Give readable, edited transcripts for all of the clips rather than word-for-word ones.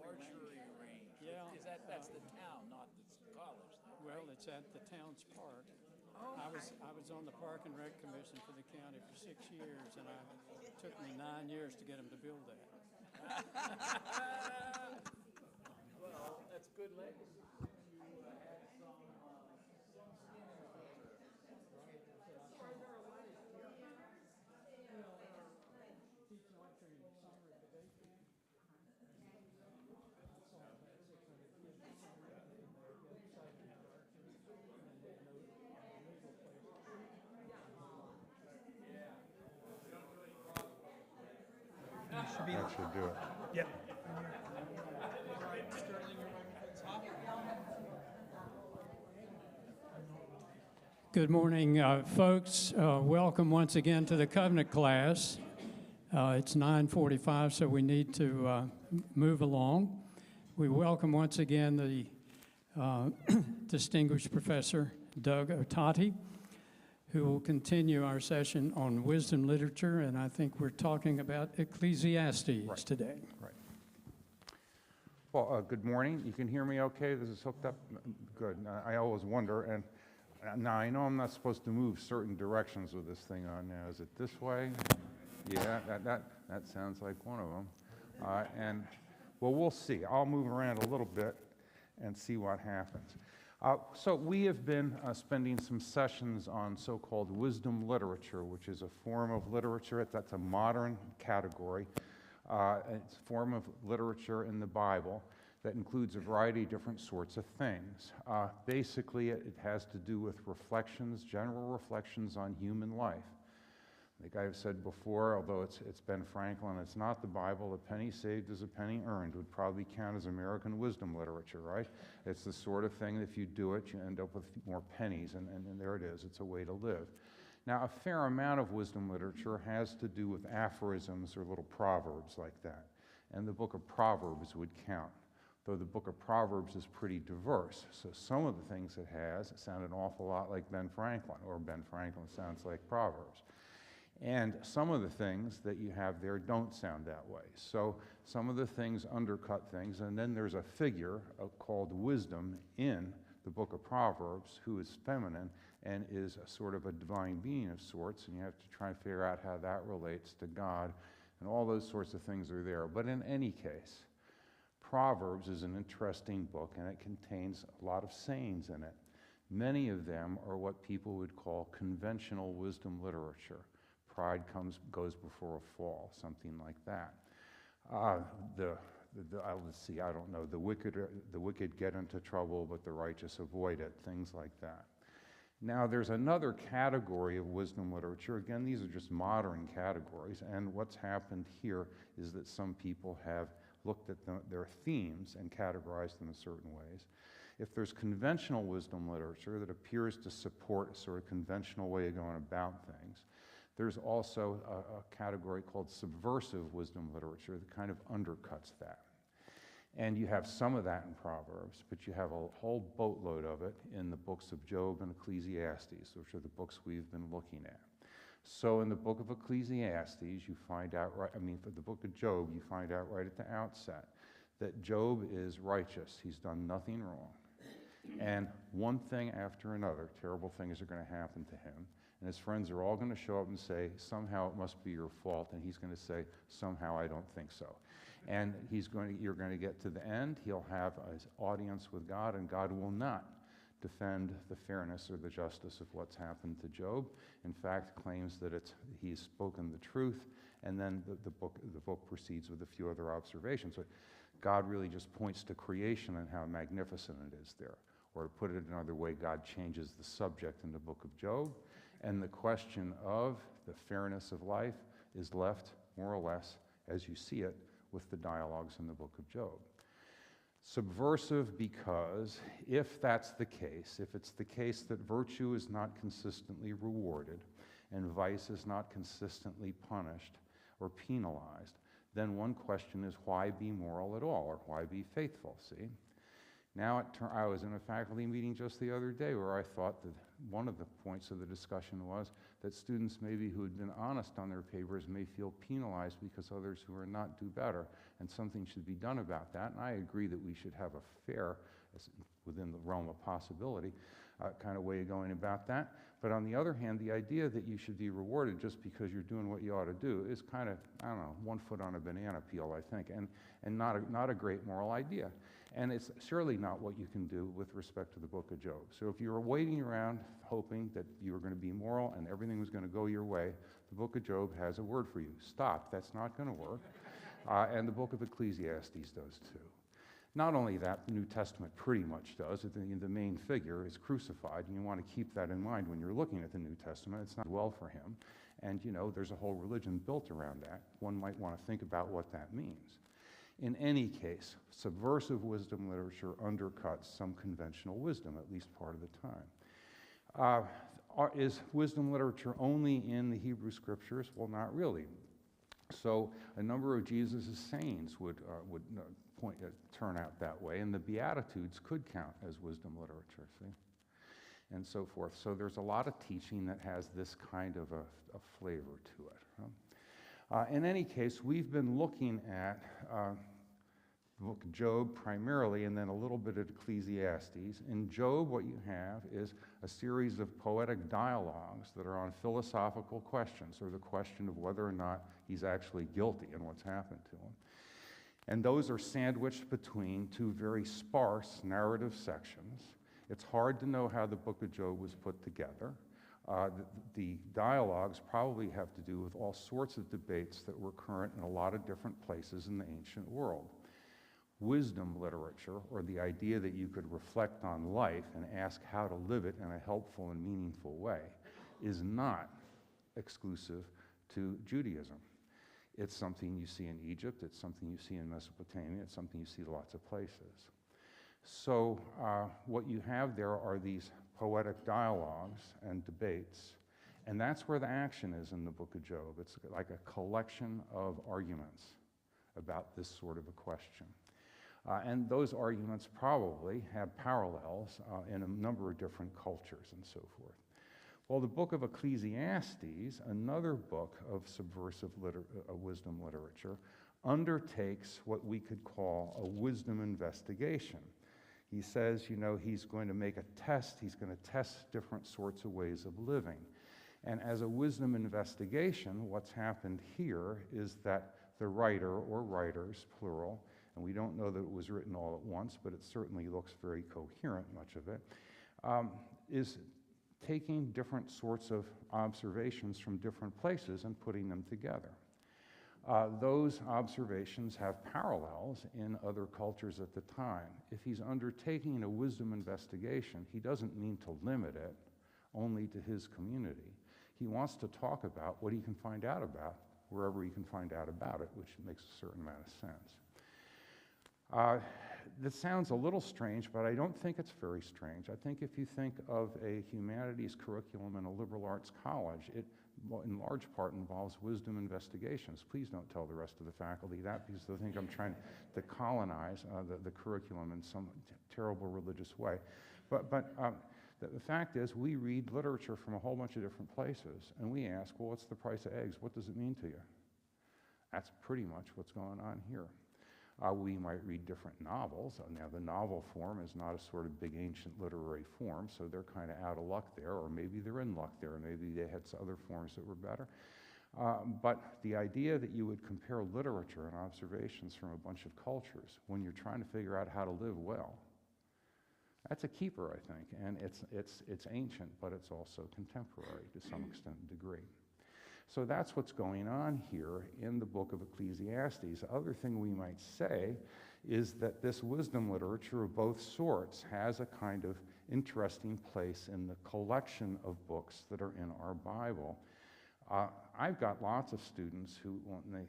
Archery range. Yeah. Is that's the town, not the college, though, Well, right? it's at the town's park. Oh, I was on the Park and Rec Commission for the county for 6 years, and it took me 9 years to get them to build that. well, that's good legacy. That should do it. Yep. Good morning, folks. Welcome once again to the Covenant class. It's 9:45, so we need to move along. We welcome once again the distinguished Professor Doug Ottati, who will continue our session on wisdom literature, and I think we're talking about Ecclesiastes today. Right. Well, good morning. You can hear me okay? This is hooked up? Good. I always wonder, and now I know I'm not supposed to move certain directions with this thing on now. Is it this way? Yeah, that sounds like one of them. And, well, we'll see. I'll move around a little bit and see what happens. So we have been spending some sessions on so-called wisdom literature, which is a form of literature. That's a modern category. It's a form of literature in the Bible that includes a variety of different sorts of things. Basically, it has to do with reflections, general reflections on human life. Like I've said before, although it's Ben Franklin, it's not the Bible. A penny saved is a penny earned would probably count as American wisdom literature, right? It's the sort of thing that if you do it, you end up with more pennies, and there it is. It's a way to live. Now, a fair amount of wisdom literature has to do with aphorisms or little proverbs like that, and the book of Proverbs would count, though the book of Proverbs is pretty diverse. So some of the things it has sound an awful lot like Ben Franklin, or Ben Franklin sounds like Proverbs. And some of the things that you have there don't sound that way. So some of the things undercut things, and then there's a figure called wisdom in the book of Proverbs who is feminine and is a sort of a divine being of sorts, and you have to try and figure out how that relates to God, and all those sorts of things are there. But in any case, Proverbs is an interesting book, and it contains a lot of sayings in it. Many of them are what people would call conventional wisdom literature. Pride goes before a fall, something like that. Let's see, I don't know, the wicked get into trouble, but the righteous avoid it, things like that. Now, there's another category of wisdom literature. Again, these are just modern categories, and what's happened here is that some people have looked at their themes and categorized them in certain ways. If there's conventional wisdom literature that appears to support a sort of conventional way of going about things, there's also a category called subversive wisdom literature that kind of undercuts that. And you have some of that in Proverbs, but you have a whole boatload of it in the books of Job and Ecclesiastes, which are the books we've been looking at. So in the book of Ecclesiastes, you find out, for the book of Job, you find out right at the outset that Job is righteous. He's done nothing wrong. And one thing after another, terrible things are going to happen to him. And his friends are all going to show up and say, somehow it must be your fault. And he's going to say, somehow I don't think so. And you're going to get to the end. He'll have an audience with God, and God will not defend the fairness or the justice of what's happened to Job. In fact, claims that he's spoken the truth, and then the book proceeds with a few other observations. But God really just points to creation and how magnificent it is there. Or to put it another way, God changes the subject in the book of Job, and the question of the fairness of life is left more or less as you see it with the dialogues in the book of Job. Subversive because if that's the case, if it's the case that virtue is not consistently rewarded and vice is not consistently punished or penalized, then one question is why be moral at all, or why be faithful, see? Now, I was in a faculty meeting just the other day where I thought that one of the points of the discussion was that students maybe who had been honest on their papers may feel penalized because others who are not do better, and something should be done about that. And I agree that we should have a fair, within the realm of possibility, kind of way of going about that. But on the other hand, the idea that you should be rewarded just because you're doing what you ought to do is kind of, I don't know, one foot on a banana peel, I think, and not a great moral idea. And it's surely not what you can do with respect to the book of Job. So if you were waiting around hoping that you were going to be moral and everything was going to go your way, the book of Job has a word for you. Stop. That's not going to work. And the book of Ecclesiastes does too. Not only that, the New Testament pretty much does. The main figure is crucified, and you want to keep that in mind when you're looking at the New Testament. It's not well for him. And, there's a whole religion built around that. One might want to think about what that means. In any case, subversive wisdom literature undercuts some conventional wisdom, at least part of the time. Is wisdom literature only in the Hebrew Scriptures? Well, not really. So a number of Jesus' sayings would turn out that way, and the Beatitudes could count as wisdom literature, see? And so forth. So there's a lot of teaching that has this kind of a flavor to it. In any case, we've been looking at the book of Job primarily, and then a little bit of Ecclesiastes. In Job, what you have is a series of poetic dialogues that are on philosophical questions, or the question of whether or not he's actually guilty and what's happened to him. And those are sandwiched between two very sparse narrative sections. It's hard to know how the book of Job was put together. The dialogues probably have to do with all sorts of debates that were current in a lot of different places in the ancient world. Wisdom literature, or the idea that you could reflect on life and ask how to live it in a helpful and meaningful way, is not exclusive to Judaism. It's something you see in Egypt, it's something you see in Mesopotamia, it's something you see lots of places. So what you have there are these poetic dialogues and debates, and that's where the action is in the book of Job. It's like a collection of arguments about this sort of a question. And those arguments probably have parallels in a number of different cultures and so forth. Well, the book of Ecclesiastes, another book of subversive wisdom literature, undertakes what we could call a wisdom investigation. He says, he's going to make a test. He's going to test different sorts of ways of living. And as a wisdom investigation, what's happened here is that the writer, or writers, plural, and we don't know that it was written all at once, but it certainly looks very coherent, much of it, is taking different sorts of observations from different places and putting them together. Those observations have parallels in other cultures at the time. If he's undertaking a wisdom investigation, he doesn't mean to limit it only to his community. He wants to talk about what he can find out about wherever he can find out about it, which makes a certain amount of sense. This sounds a little strange, but I don't think it's very strange. I think if you think of a humanities curriculum in a liberal arts college, it in large part involves wisdom investigations. Please don't tell the rest of the faculty that, because they think I'm trying to colonize the curriculum in some terrible religious way. But the fact is, we read literature from a whole bunch of different places, and we ask, well, what's the price of eggs? What does it mean to you? That's pretty much what's going on here. We might read different novels. Now, the novel form is not a sort of big ancient literary form, so they're kind of out of luck there, or maybe they're in luck there, or maybe they had some other forms that were better. But the idea that you would compare literature and observations from a bunch of cultures when you're trying to figure out how to live well, that's a keeper, I think, and it's ancient, but it's also contemporary to some extent and degree. So that's what's going on here in the book of Ecclesiastes. The other thing we might say is that this wisdom literature of both sorts has a kind of interesting place in the collection of books that are in our Bible. I've got lots of students who, when they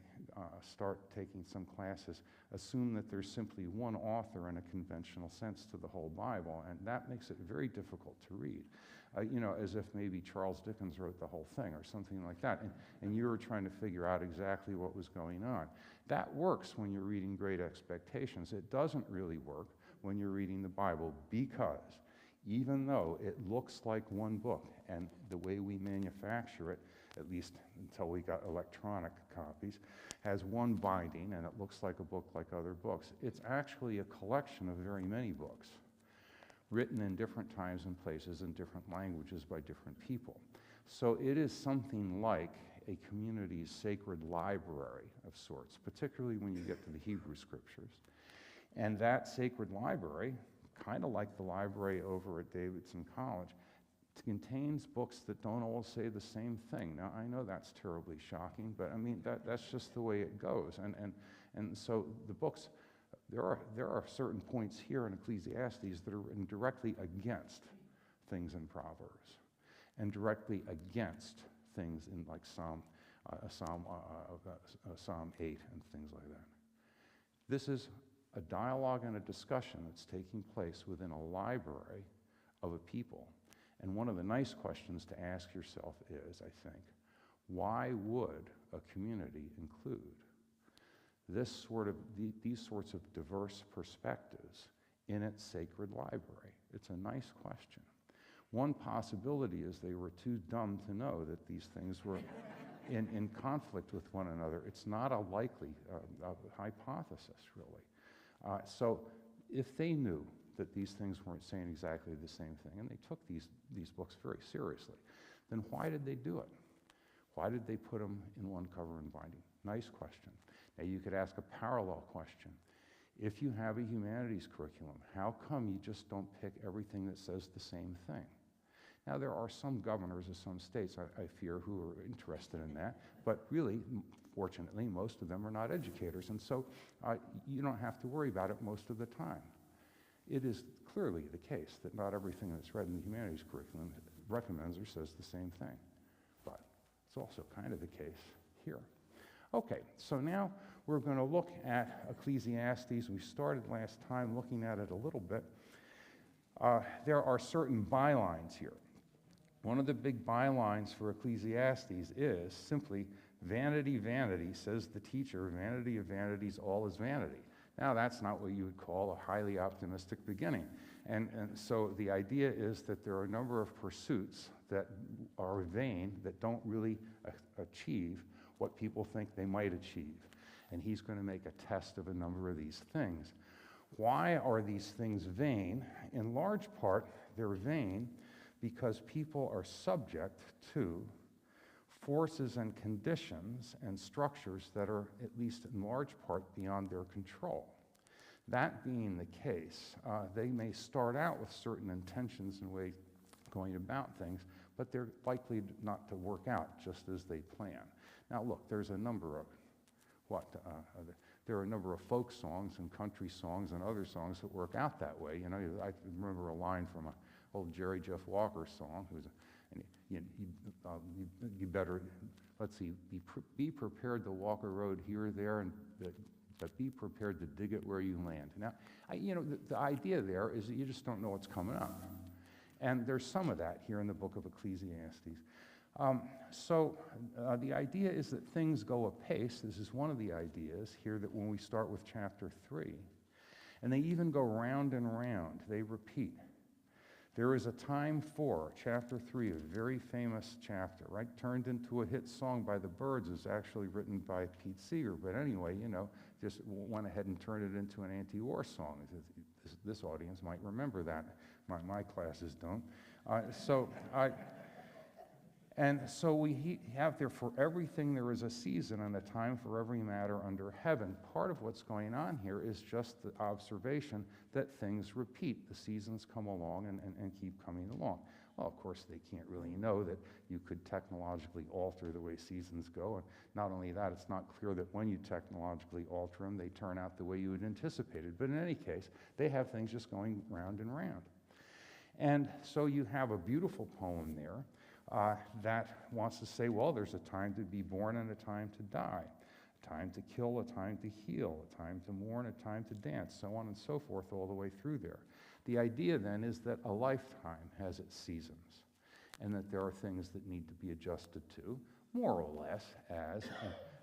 start taking some classes, assume that there's simply one author in a conventional sense to the whole Bible, and that makes it very difficult to read. As if maybe Charles Dickens wrote the whole thing or something like that, and you were trying to figure out exactly what was going on. That works when you're reading Great Expectations. It doesn't really work when you're reading the Bible, because even though it looks like one book, and the way we manufacture it, at least until we got electronic copies, has one binding and it looks like a book like other books. It's actually a collection of very many books, written in different times and places in different languages by different people. So it is something like a community's sacred library of sorts, particularly when you get to the Hebrew scriptures. And that sacred library, kind of like the library over at Davidson College, contains books that don't all say the same thing. Now, I know that's terribly shocking, but I mean, that's just the way it goes. And so the books, there are certain points here in Ecclesiastes that are written directly against things in Proverbs, and directly against things in like Psalm 8 and things like that. This is a dialogue and a discussion that's taking place within a library of a people. And one of the nice questions to ask yourself is, I think, why would a community include these sorts of diverse perspectives in its sacred library? It's a nice question. One possibility is they were too dumb to know that these things were in conflict with one another. It's not a likely hypothesis, really. So if they knew that these things weren't saying exactly the same thing, and they took these books very seriously, then why did they do it? Why did they put them in one cover and binding? Nice question. Now you could ask a parallel question. If you have a humanities curriculum, how come you just don't pick everything that says the same thing? Now there are some governors of some states, I fear, who are interested in that, but really, fortunately, most of them are not educators, and so you don't have to worry about it most of the time. It is clearly the case that not everything that's read in the humanities curriculum recommends or says the same thing, but it's also kind of the case here. Okay, so now we're going to look at Ecclesiastes. We started last time looking at it a little bit. There are certain bylines here. One of the big bylines for Ecclesiastes is simply, vanity, vanity, says the teacher, vanity of vanities, all is vanity. Now, that's not what you would call a highly optimistic beginning. And so the idea is that there are a number of pursuits that are vain, that don't really achieve what people think they might achieve. And he's going to make a test of a number of these things. Why are these things vain? In large part, they're vain because people are subject to forces and conditions and structures that are, at least in large part, beyond their control. That being the case, they may start out with certain intentions and ways of going about things, but they're likely not to work out just as they plan. Now look, there's a number of there are a number of folk songs and country songs and other songs that work out that way. You know, I remember a line from an old Jerry Jeff Walker song, you better, let's see, be prepared to walk a road here or there, and but be prepared to dig it where you land. Now, the idea there is that you just don't know what's coming up. And there's some of that here in the book of Ecclesiastes. The idea is that things go apace. This is one of the ideas here, that when we start with chapter 3, and they even go round and round, they repeat. There is a time for, chapter 3, a very famous chapter, right? Turned into a hit song by the Byrds, is actually written by Pete Seeger, but anyway, just went ahead and turned it into an anti-war song. This audience might remember that. My classes don't. So we have there, for everything there is a season and a time for every matter under heaven. Part of what's going on here is just the observation that things repeat. The seasons come along and keep coming along. Well, of course, they can't really know that you could technologically alter the way seasons go. And not only that, it's not clear that when you technologically alter them, they turn out the way you had anticipated. But in any case, they have things just going round and round. And so you have a beautiful poem there that wants to say, well, there's a time to be born and a time to die, a time to kill, a time to heal, a time to mourn, a time to dance, so on and so forth, all the way through there. The idea then is that a lifetime has its seasons, and that there are things that need to be adjusted to, more or less, as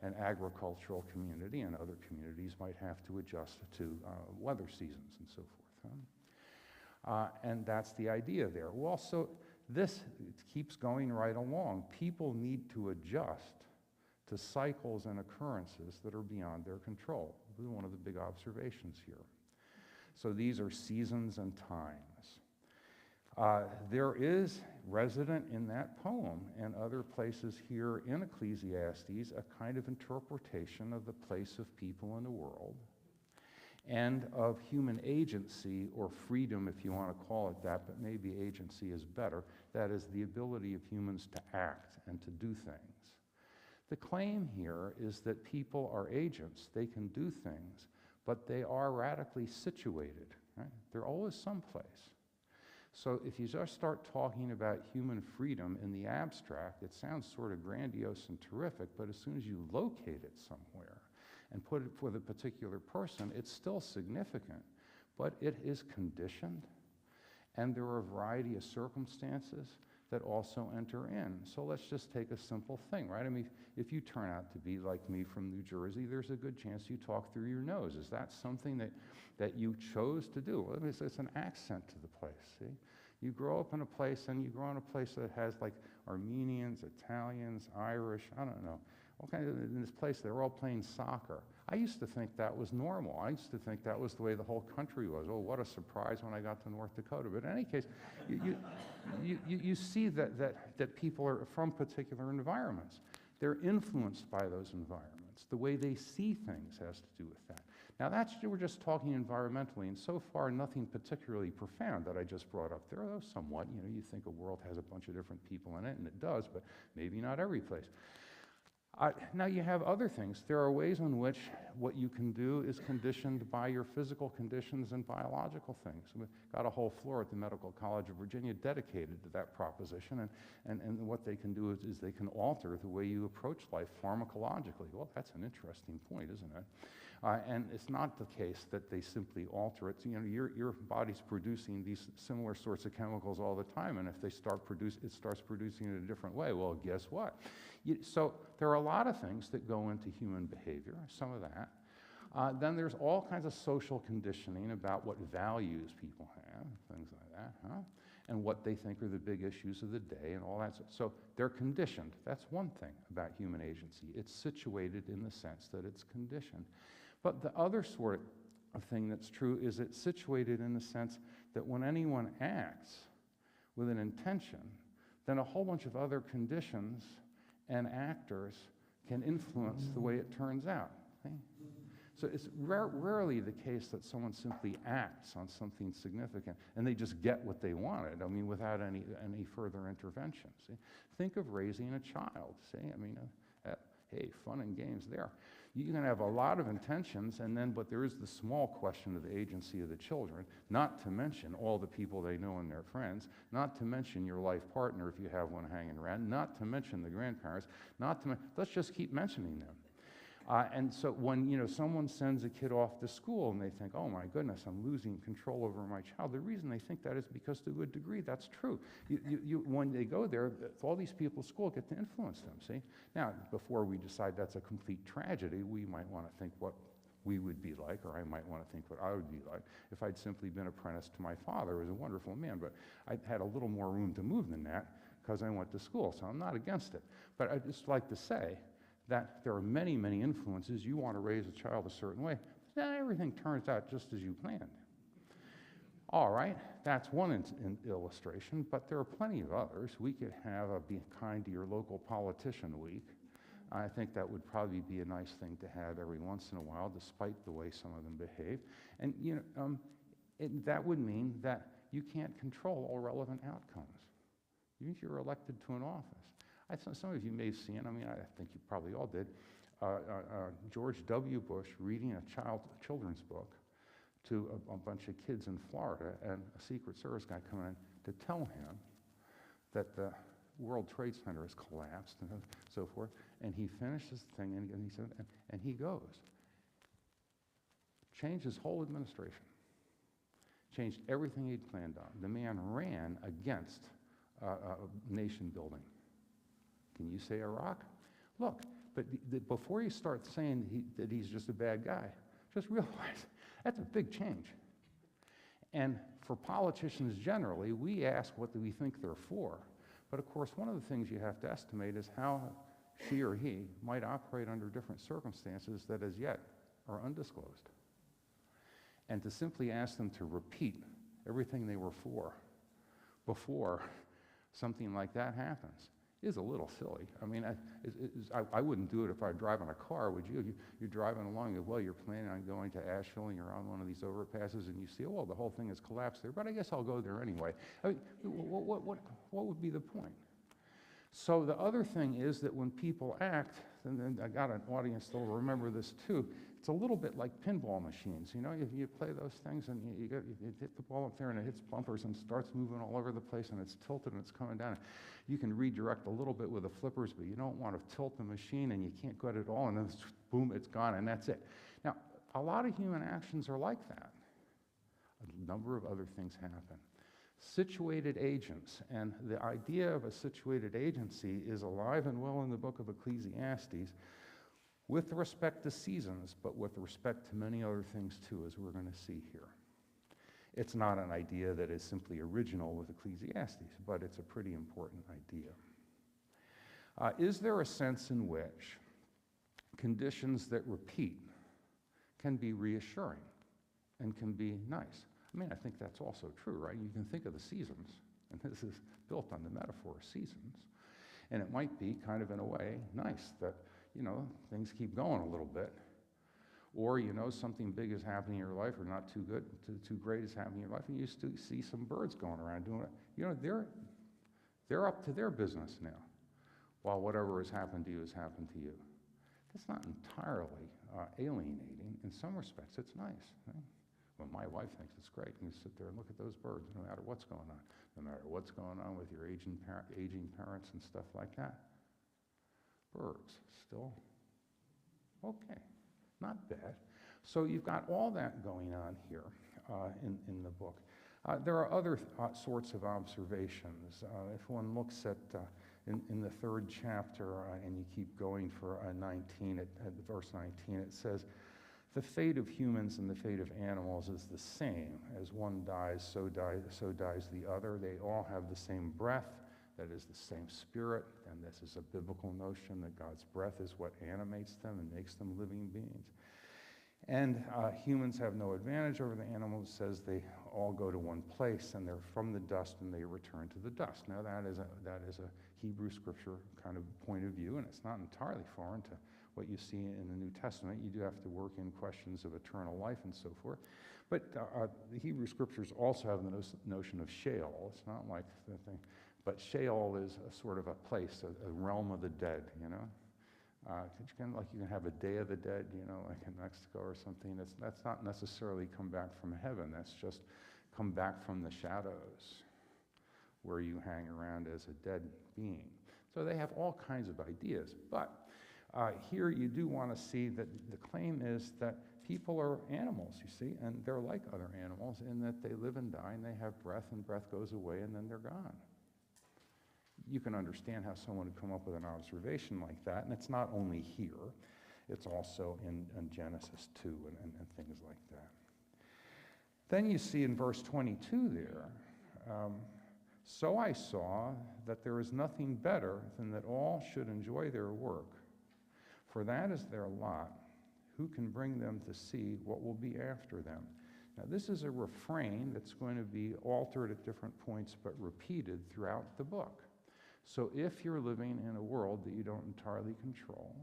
an agricultural community and other communities might have to adjust to weather seasons and so forth. And that's the idea there. Well, so this keeps going right along. People need to adjust to cycles and occurrences that are beyond their control. This is one of the big observations here. So these are seasons and times. There is resident in that poem and other places here in Ecclesiastes a kind of interpretation of the place of people in the world and of human agency, or freedom if you want to call it that, but maybe agency is better. That is the ability of humans to act and to do things. The claim here is that people are agents. They can do things, but they are radically situated. Right? They're always someplace. So if you just start talking about human freedom in the abstract, it sounds sort of grandiose and terrific, but as soon as you locate it somewhere and put it for the particular person, it's still significant, but it is conditioned, and there are a variety of circumstances that also enter in. So let's just take a simple thing, right? I mean, if you turn out to be like me from New Jersey, there's a good chance you talk through your nose. Is that something that you chose to do? Well, it's an accent to the place, see? You grow up in a place, and you grow in a place that has like Armenians, Italians, Irish, I don't know. In this place, they're all playing soccer. I used to think that was normal. I used to think that was the way the whole country was. Oh, what a surprise when I got to North Dakota. But in any case, you see that people are from particular environments. They're influenced by those environments. The way they see things has to do with that. Now, we're just talking environmentally, and so far, nothing particularly profound that I just brought up there, though somewhat. You know, you think a world has a bunch of different people in it, and it does, but maybe not every place. Now you have other things. There are ways in which what you can do is conditioned by your physical conditions and biological things. We've got a whole floor at the Medical College of Virginia dedicated to that proposition, and what they can do is they can alter the way you approach life pharmacologically. Well, that's an interesting point, isn't it? And it's not the case that they simply alter it. You know, your body's producing these similar sorts of chemicals all the time, and if it starts producing it a different way, well, guess what? So there are a lot of things that go into human behavior, some of that. Then there's all kinds of social conditioning about what values people have, things like that, and what they think are the big issues of the day and all that. So they're conditioned. That's one thing about human agency. It's situated in the sense that it's conditioned. But the other sort of thing that's true is it's situated in the sense that when anyone acts with an intention, then a whole bunch of other conditions and actors can influence the way it turns out. Okay? So it's rarely the case that someone simply acts on something significant and they just get what they wanted, I mean, without any further intervention. See? Think of raising a child, see? I mean, hey, fun and games there. You can have a lot of intentions, but there is the small question of the agency of the children, not to mention all the people they know and their friends, not to mention your life partner if you have one hanging around, not to mention the grandparents, let's just keep mentioning them. And so when someone sends a kid off to school and they think, oh my goodness, I'm losing control over my child, the reason they think that is because to a degree that's true. When they go there, all these people at school get to influence them, see? Now, before we decide that's a complete tragedy, we might want to think what we would be like, or I might want to think what I would be like if I'd simply been apprenticed to my father, who was a wonderful man, but I had a little more room to move than that because I went to school, so I'm not against it. But I'd just like to say that there are many, many influences. You want to raise a child a certain way, then everything turns out just as you planned. All right, that's one illustration, but there are plenty of others. We could have a Be Kind to Your Local Politician week. I think that would probably be a nice thing to have every once in a while, despite the way some of them behave. And that would mean that you can't control all relevant outcomes. Even if you're elected to an office. Some of you may have seen, I mean, I think you probably all did, George W. Bush reading a children's book to a bunch of kids in Florida, and a Secret Service guy coming in to tell him that the World Trade Center has collapsed and so forth. And he finishes the thing, and he said, and he goes. Changed his whole administration. Changed everything he'd planned on. The man ran against nation building. Can you say Iraq? Look, but before you start saying that he's just a bad guy, just realize that's a big change. And for politicians generally, we ask what do we think they're for. But of course, one of the things you have to estimate is how she or he might operate under different circumstances that as yet are undisclosed. And to simply ask them to repeat everything they were for before something like that happens is a little silly. I mean, I wouldn't do it if I were driving a car, would you? You're driving along, and well, you're planning on going to Asheville, and you're on one of these overpasses, and you see, oh, well, the whole thing has collapsed there, but I guess I'll go there anyway. I mean, what would be the point? So the other thing is that when people act, and then I got an audience that'll remember this too, it's a little bit like pinball machines. You know, you play those things and you hit the ball up there and it hits bumpers and starts moving all over the place and it's tilted and it's coming down. You can redirect a little bit with the flippers, but you don't want to tilt the machine and you can't get it all and then boom, it's gone and that's it. Now, a lot of human actions are like that. A number of other things happen. Situated agents, and the idea of a situated agency is alive and well in the book of Ecclesiastes with respect to seasons, but with respect to many other things too, as we're going to see here. It's not an idea that is simply original with Ecclesiastes, but it's a pretty important idea. Is there a sense in which conditions that repeat can be reassuring and can be nice? I mean, I think that's also true, right? You can think of the seasons, and this is built on the metaphor of seasons, and it might be kind of in a way nice that, you know, things keep going a little bit, or, you know, something big is happening in your life, or not too good, too great is happening in your life, and you still see some birds going around doing it. You know, they're up to their business now, while whatever has happened to you has happened to you. That's not entirely alienating. In some respects, it's nice, right? Well, my wife thinks it's great. You sit there and look at those birds, no matter what's going on, no matter what's going on with your aging parents and stuff like that. Birds, still okay, not bad. So you've got all that going on here in the book. There are other sorts of observations. If one looks at in the third chapter, and you keep going for 19, at verse 19, it says, the fate of humans and the fate of animals is the same. As one dies, so dies the other. They all have the same breath, that is the same spirit, and this is a biblical notion that God's breath is what animates them and makes them living beings. And humans have no advantage over the animals. It says they all go to one place, and they're from the dust, and they return to the dust. Now that is a Hebrew scripture kind of point of view, and it's not entirely foreign to what you see in the New Testament. You do have to work in questions of eternal life and so forth. But the Hebrew scriptures also have the notion of Sheol. It's not like the thing, but Sheol is a sort of a place, a realm of the dead, you know. You can have a Day of the Dead, you know, like in Mexico or something. That's not necessarily come back from heaven. That's just come back from the shadows where you hang around as a dead being. So they have all kinds of ideas. But here you do want to see that the claim is that people are animals, you see, and they're like other animals in that they live and die and they have breath, and breath goes away and then they're gone. You can understand how someone would come up with an observation like that, and it's not only here, it's also in Genesis 2 and things like that. Then you see in verse 22 there, so I saw that there is nothing better than that all should enjoy their work, for that is their lot. Who can bring them to see what will be after them? Now, this is a refrain that's going to be altered at different points but repeated throughout the book. So if you're living in a world that you don't entirely control,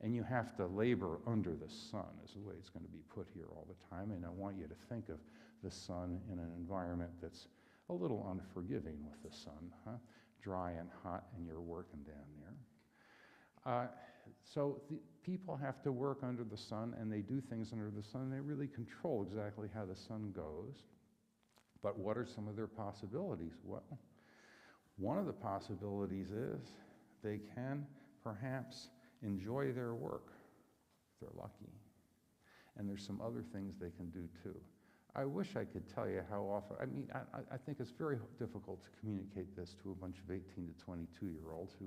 and you have to labor under the sun, is the way it's going to be put here all the time, and I want you to think of the sun in an environment that's a little unforgiving with the sun, dry and hot, and you're working down there. So people have to work under the sun, and they do things under the sun. They really control exactly how the sun goes. But what are some of their possibilities? Well, one of the possibilities is they can perhaps enjoy their work if they're lucky. And there's some other things they can do too. I wish I could tell you how often. I mean, I think it's very difficult to communicate this to a bunch of 18 to 22-year-olds who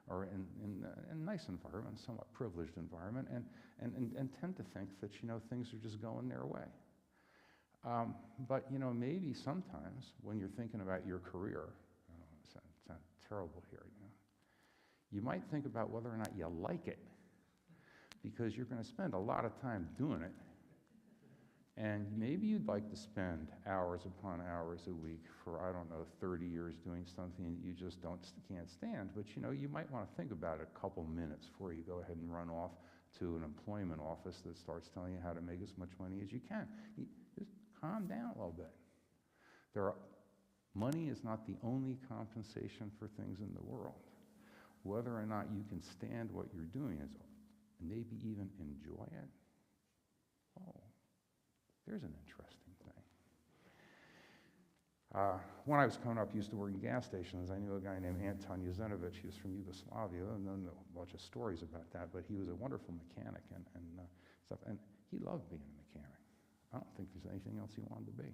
are in a nice environment, somewhat privileged environment, and tend to think that, you know, things are just going their way. But, you know, maybe sometimes when you're thinking about your career, sounds terrible here, you know, you might think about whether or not you like it, because you're going to spend a lot of time doing it. And maybe you'd like to spend hours upon hours a week for, I don't know, 30 years doing something that you just can't stand. But, you know, you might want to think about it a couple minutes before you go ahead and run off to an employment office that starts telling you how to make as much money as you can. Just calm down a little bit. Money is not the only compensation for things in the world. Whether or not you can stand what you're doing is maybe even enjoy it. Oh. Here's an interesting thing. When I was coming up, I used to work in gas stations. I knew a guy named Anton Juzenovich. He was from Yugoslavia. I've known a bunch of stories about that, but he was a wonderful mechanic and stuff. And he loved being a mechanic. I don't think there's anything else he wanted to be.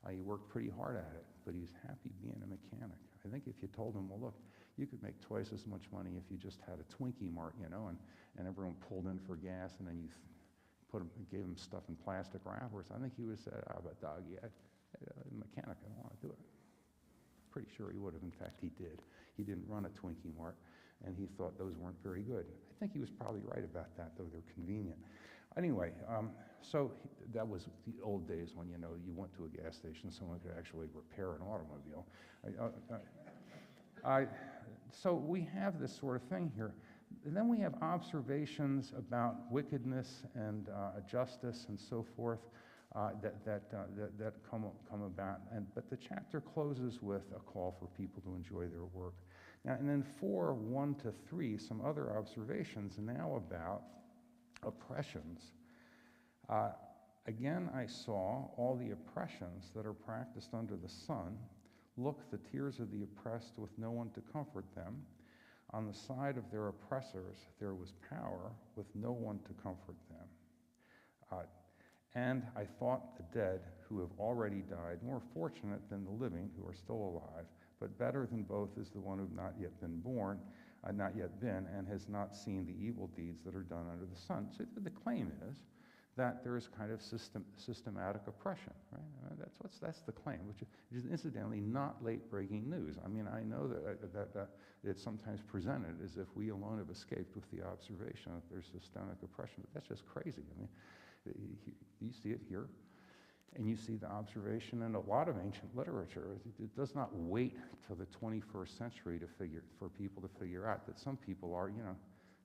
He worked pretty hard at it, but he was happy being a mechanic. I think if you told him, well, look, you could make twice as much money if you just had a Twinkie Mart, you know, and everyone pulled in for gas, and then you gave him stuff in plastic wrappers, I think he would have said, but dog, yeah, a mechanic, I don't want to do it. Pretty sure he would have. In fact, he did. He didn't run a Twinkie Mart, and he thought those weren't very good. I think he was probably right about that, though they're convenient. Anyway, so that was the old days when, you know, you went to a gas station, someone could actually repair an automobile. So we have this sort of thing here. And then we have observations about wickedness and justice and so forth that come about. But the chapter closes with a call for people to enjoy their work. Now, and then 4:1-3, some other observations now about oppressions. Again, I saw all the oppressions that are practiced under the sun. Look, the tears of the oppressed with no one to comfort them. On the side of their oppressors, there was power with no one to comfort them. And I thought the dead who have already died more fortunate than the living who are still alive, but better than both is the one who have not yet been born, not yet been, and has not seen the evil deeds that are done under the sun. So the claim is that there is kind of systematic oppression, right? That's the claim, which is incidentally not late-breaking news. I mean, I know that it's sometimes presented as if we alone have escaped with the observation that there's systemic oppression, but that's just crazy. I mean, you see it here, and you see the observation in a lot of ancient literature. It does not wait till the 21st century for people to figure out that some people are, you know,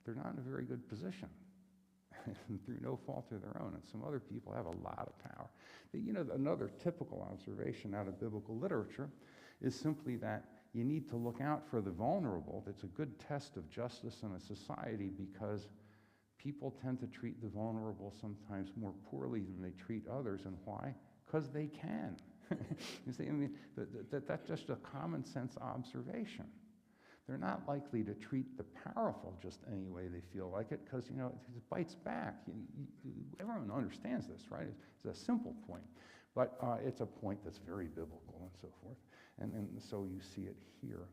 they're not in a very good position. Through no fault of their own, and some other people have a lot of power. You know, another typical observation out of biblical literature is simply that you need to look out for the vulnerable. That's a good test of justice in a society, because people tend to treat the vulnerable sometimes more poorly than they treat others. And why? Because they can. You see, I mean, that's just a common sense observation. They're not likely to treat the powerful just any way they feel like it, because, you know, it bites back. Everyone understands this, right? It's a simple point, but it's a point that's very biblical and so forth. And so you see it here.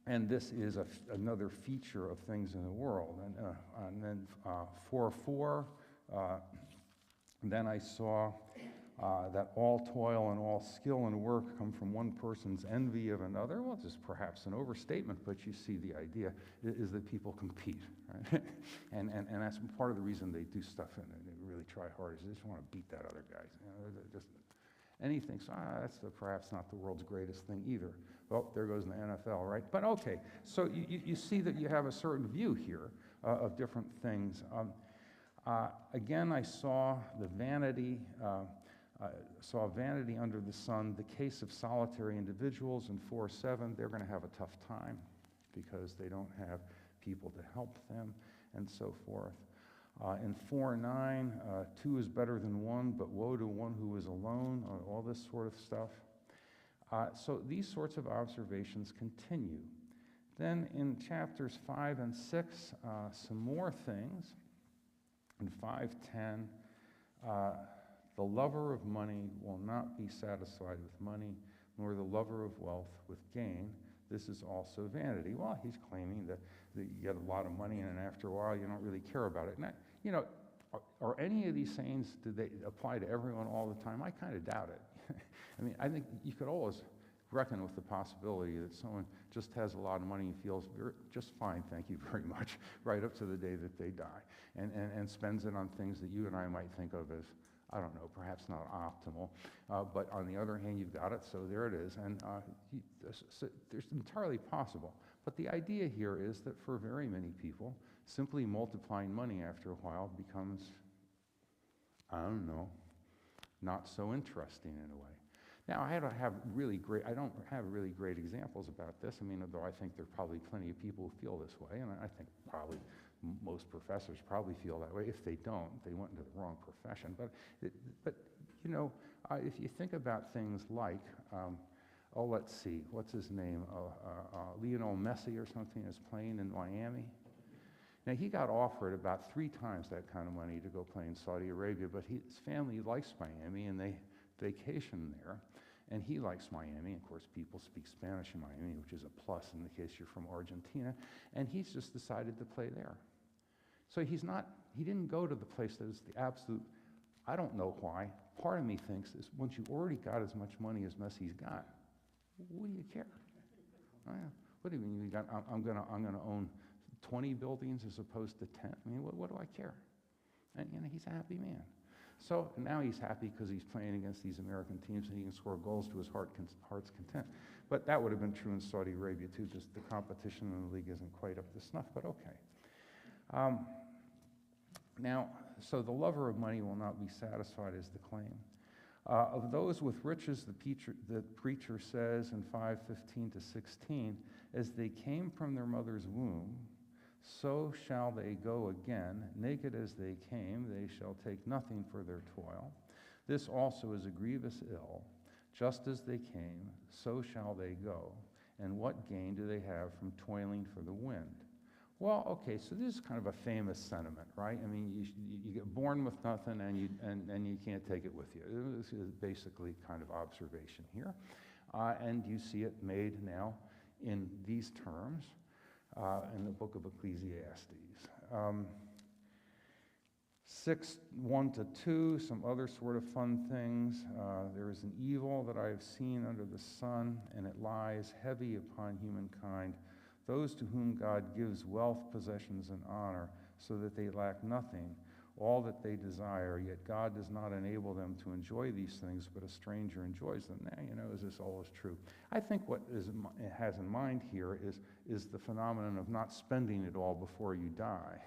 And this is another feature of things in the world. And then 4:4, then I saw that all toil and all skill and work come from one person's envy of another. Well, this is perhaps an overstatement, but you see the idea is that people compete, right? and that's part of the reason they do stuff and they really try hard, is they just want to beat that other guy. You know, just anything. So that's perhaps not the world's greatest thing either. Well, there goes the NFL, right? But okay, so you see that you have a certain view here of different things. Again, I saw the vanity. Saw vanity under the sun. The case of solitary individuals in 4:7, they're going to have a tough time because they don't have people to help them, and so forth. In 4:9, two is better than one, but woe to one who is alone, all this sort of stuff. So these sorts of observations continue. Then in chapters 5 and 6, some more things. In 5:10, the lover of money will not be satisfied with money, nor the lover of wealth with gain. This is also vanity. Well, he's claiming that you get a lot of money, and after a while, you don't really care about it. And you know, Are any of these sayings, do they apply to everyone all the time? I kind of doubt it. I mean, I think you could always reckon with the possibility that someone just has a lot of money and feels just fine, thank you very much, right up to the day that they die, and spends it on things that you and I might think of as, I don't know, perhaps not optimal, but on the other hand, you've got it, so there it is, and there's entirely possible. But the idea here is that for very many people, simply multiplying money after a while becomes, I don't know, not so interesting in a way. Now, I don't have really great examples about this. I mean, although I think there are probably plenty of people who feel this way, and I think probably most professors probably feel that way. If they don't, they went into the wrong profession. But you know, if you think about things like, oh, let's see, what's his name? Lionel Messi or something is playing in Miami. Now, he got offered about 3 times that kind of money to go play in Saudi Arabia, but his family likes Miami, and they vacation there, and he likes Miami. Of course, people speak Spanish in Miami, which is a plus in the case you're from Argentina, and he's just decided to play there. So he didn't go to the place that is the absolute, I don't know why. Part of me thinks is once you already got as much money as Messi's got, what do you care? Oh, yeah. What do you mean? I'm gonna own 20 buildings as opposed to 10? I mean, what do I care? And you know, he's a happy man. So now he's happy because he's playing against these American teams and he can score goals to his heart's content. But that would have been true in Saudi Arabia too. Just the competition in the league isn't quite up to snuff, but okay. Now, so the lover of money will not be satisfied is the claim. Of those with riches, the preacher says in 5:15 to 16, as they came from their mother's womb, so shall they go again, naked as they came, they shall take nothing for their toil. This also is a grievous ill. Just as they came, so shall they go. And what gain do they have from toiling for the wind? Well, okay, so this is kind of a famous sentiment, right? I mean, you get born with nothing and you can't take it with you. This is basically kind of observation here. And you see it made now in these terms. In the book of Ecclesiastes. 6:1-2, some other sort of fun things. There is an evil that I have seen under the sun, and it lies heavy upon humankind, those to whom God gives wealth, possessions, and honor, so that they lack nothing, all that they desire, yet God does not enable them to enjoy these things, but a stranger enjoys them. Now, you know, is this always true? I think what it has in mind here is the phenomenon of not spending it all before you die.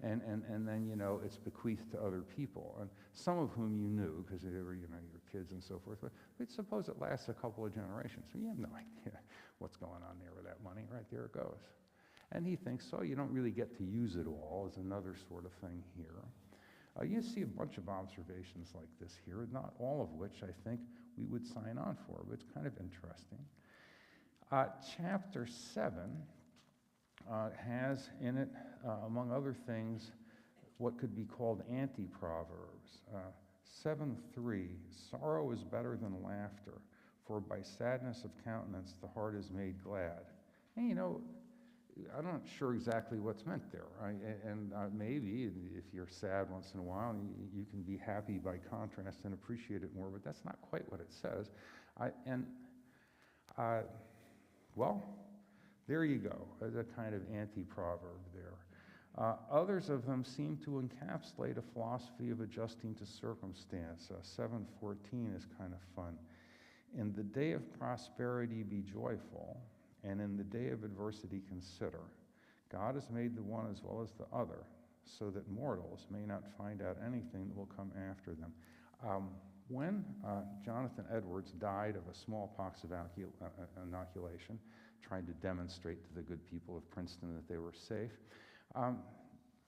and then, you know, it's bequeathed to other people, and some of whom you knew, because they were, you know, your kids and so forth. But suppose it lasts a couple of generations. So you have no idea what's going on there with that money. Right, there it goes. And he thinks, so you don't really get to use it all, is another sort of thing here. You see a bunch of observations like this here, not all of which I think we would sign on for, but it's kind of interesting. Chapter 7 has in it, among other things, what could be called anti-proverbs. 7:3, sorrow is better than laughter, for by sadness of countenance the heart is made glad. And you know, I'm not sure exactly what's meant there. And maybe if you're sad once in a while, you can be happy by contrast and appreciate it more, but that's not quite what it says. Well, there you go, as a kind of anti-proverb there. Others of them seem to encapsulate a philosophy of adjusting to circumstance. 7:14 is kind of fun. In the day of prosperity be joyful, and in the day of adversity consider. God has made the one as well as the other, so that mortals may not find out anything that will come after them. When Jonathan Edwards died of a smallpox inoculation, trying to demonstrate to the good people of Princeton that they were safe,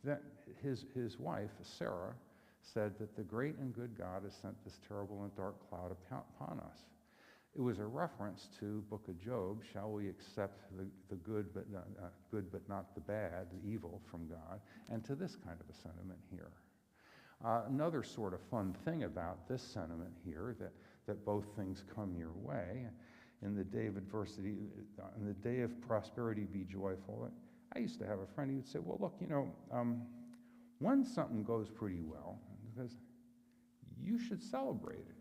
that his wife, Sarah, said that the great and good God has sent this terrible and dark cloud upon us. It was a reference to Book of Job, shall we accept the good but not the bad, the evil from God, and to this kind of a sentiment here. Another sort of fun thing about this sentiment here, that both things come your way, in the day of adversity, in the day of prosperity be joyful. I used to have a friend who would say, well, look, you know, when something goes pretty well, because you should celebrate it.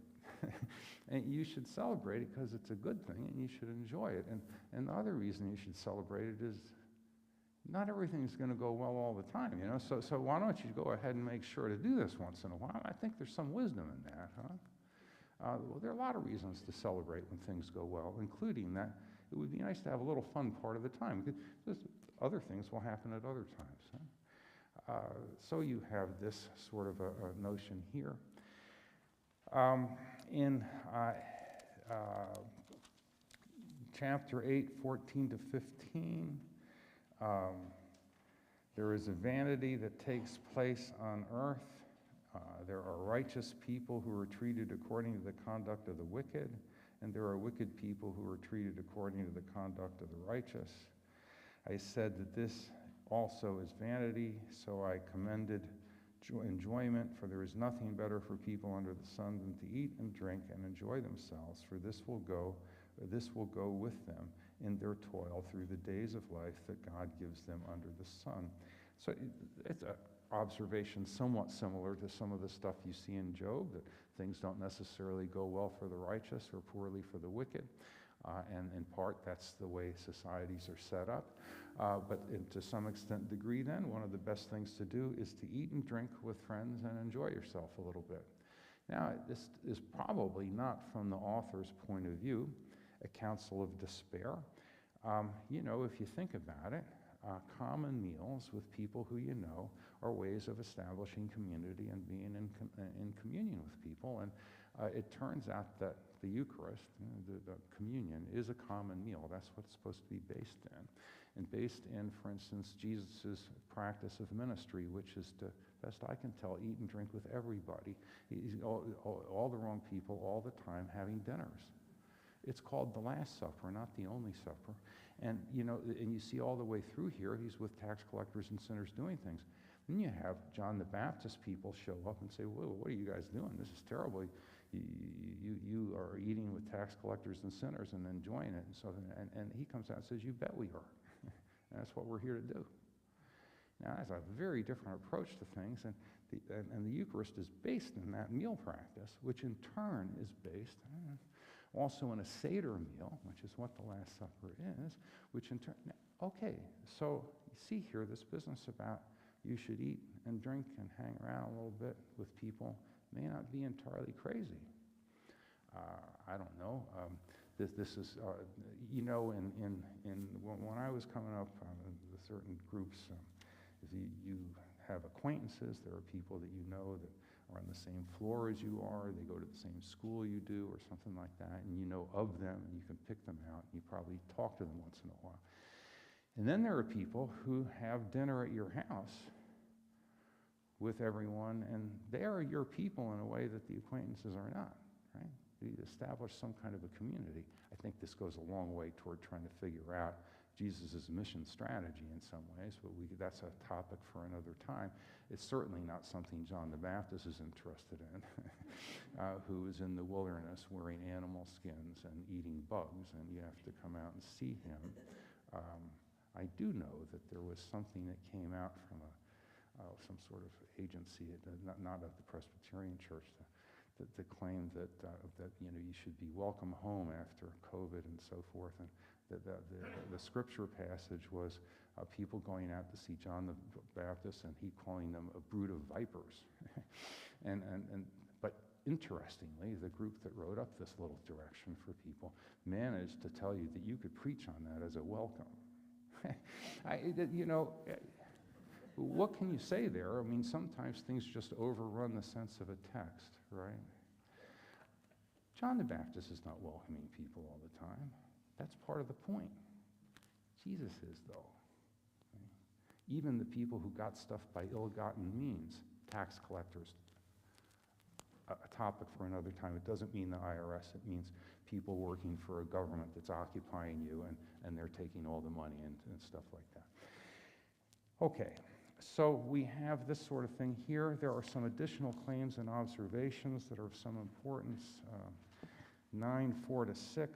And you should celebrate it because it's a good thing and you should enjoy it. And the other reason you should celebrate it is not everything's going to go well all the time, you know. So why don't you go ahead and make sure to do this once in a while? I think there's some wisdom in that, huh? Well, there are a lot of reasons to celebrate when things go well, including that it would be nice to have a little fun part of the time, because other things will happen at other times. Huh? So you have this sort of a notion here. In chapter 8, 14 to 15, there is a vanity that takes place on earth. There are righteous people who are treated according to the conduct of the wicked, and there are wicked people who are treated according to the conduct of the righteous. I said that this also is vanity, so I commended enjoyment, for there is nothing better for people under the sun than to eat and drink and enjoy themselves, for this will go with them in their toil through the days of life that God gives them under the sun. So it's an observation somewhat similar to some of the stuff you see in Job, that things don't necessarily go well for the righteous or poorly for the wicked. And in part, that's the way societies are set up. But to some degree then, one of the best things to do is to eat and drink with friends and enjoy yourself a little bit. Now, this is probably not, from the author's point of view, a counsel of despair. You know, if you think about it, common meals with people who you know are ways of establishing community and being in communion with people. And it turns out that the Eucharist, the communion, is a common meal. That's what it's supposed to be based in. And based in, for instance, Jesus' practice of ministry, which is to, best I can tell, eat and drink with everybody. All the wrong people all the time having dinners. It's called the Last Supper, not the only supper. And you know, and you see all the way through here, he's with tax collectors and sinners doing things. Then you have John the Baptist people show up and say, "Whoa, what are you guys doing? This is terrible. You are eating with tax collectors and sinners and enjoying it." And so, and he comes out and says, "You bet we are." And that's what we're here to do. Now, that's a very different approach to things, and the Eucharist is based in that meal practice, which in turn is based also in a Seder meal, which is what the Last Supper is, which in turn, okay, so you see here this business about you should eat and drink and hang around a little bit with people may not be entirely crazy. I don't know. This is, you know, when I was coming up with certain groups, if you have acquaintances, there are people that you know that are on the same floor as you are, they go to the same school you do or something like that, and you know of them and you can pick them out and you probably talk to them once in a while. And then there are people who have dinner at your house with everyone, and they are your people in a way that the acquaintances are not, right? You establish some kind of a community. I think this goes a long way toward trying to figure out Jesus' mission strategy in some ways, but that's a topic for another time. It's certainly not something John the Baptist is interested in, who is in the wilderness wearing animal skins and eating bugs, and you have to come out and see him. I do know that there was something that came out from some sort of agency, not of the Presbyterian Church, that claimed that you know, you should be welcome home after COVID and so forth, and the scripture passage was people going out to see John the Baptist, and he calling them a brood of vipers. But interestingly, the group that wrote up this little direction for people managed to tell you that you could preach on that as a welcome. You know, what can you say there? I mean, sometimes things just overrun the sense of a text, right? John the Baptist is not welcoming people all the time. That's part of the point. Jesus is, though. Right? Even the people who got stuff by ill-gotten means, tax collectors, a topic for another time. It doesn't mean the IRS. It means people working for a government that's occupying you, and they're taking all the money and stuff like that. Okay, so we have this sort of thing here. There are some additional claims and observations that are of some importance. 9:4-6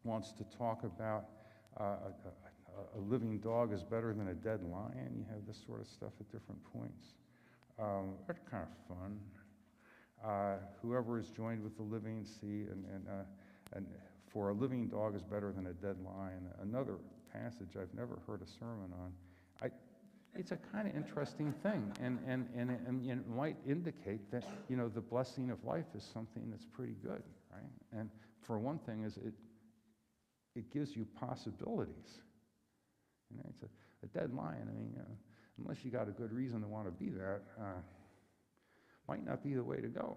wants to talk about a living dog is better than a dead lion. You have this sort of stuff at different points. That's kind of fun. Whoever is joined with the living, see, and for a living dog is better than a dead lion. Another passage I've never heard a sermon on. It's a kind of interesting thing, and it might indicate that, you know, the blessing of life is something that's pretty good, right? And for one thing is it gives you possibilities. You know, it's a dead lion. I mean, unless you got a good reason to want to be that, might not be the way to go.